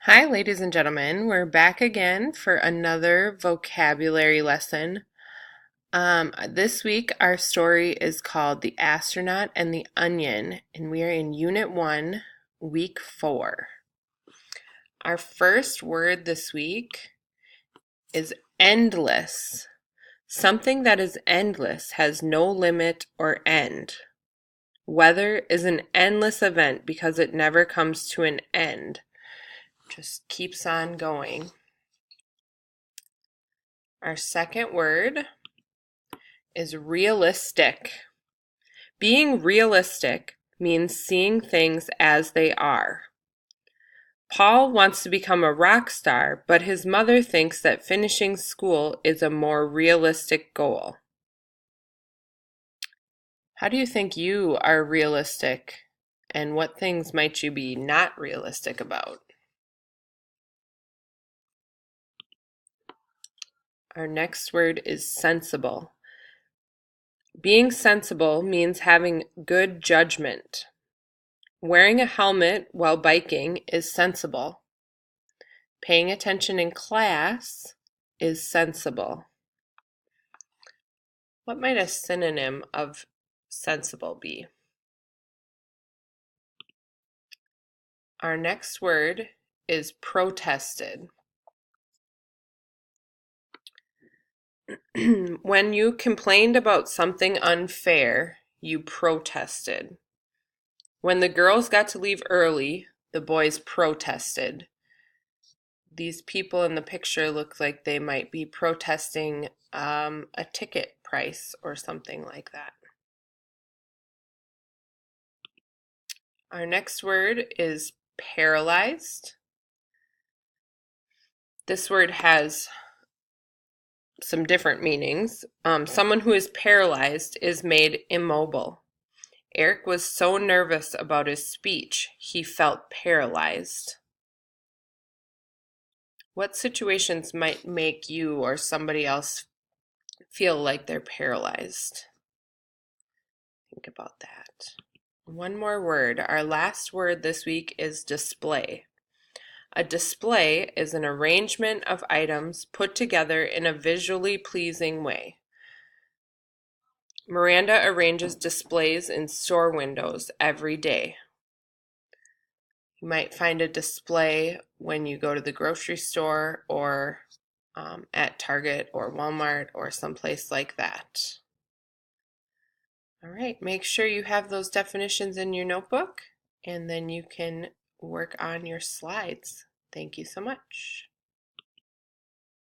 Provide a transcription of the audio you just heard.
Hi, ladies and gentlemen. We're back again for another vocabulary lesson. This week, our story is called The Astronaut and the Onion, and we are in Unit 1, Week 4. Our first word this week is endless. Something that is endless has no limit or end. Weather is an endless event because it never comes to an end. Just keeps on going. Our second word is realistic. Being realistic means seeing things as they are. Paul wants to become a rock star, but his mother thinks that finishing school is a more realistic goal. How do you think you are realistic, and what things might you be not realistic about? Our next word is sensible. Being sensible means having good judgment. Wearing a helmet while biking is sensible. Paying attention in class is sensible. What might a synonym of sensible be? Our next word is protested. When you complained about something unfair, you protested. When the girls got to leave early, the boys protested. These people in the picture look like they might be protesting a ticket price or something like that. Our next word is paralyzed. This word has some different meanings. Someone who is paralyzed is made immobile. Eric was so nervous about his speech, he felt paralyzed. What situations might make you or somebody else feel like they're paralyzed? Think about that. One more word. Our last word this week is display. A display is an arrangement of items put together in a visually pleasing way. Miranda arranges displays in store windows every day. You might find a display when you go to the grocery store or at Target or Walmart or someplace like that. All right, make sure you have those definitions in your notebook and then you can work on your slides. Thank you so much.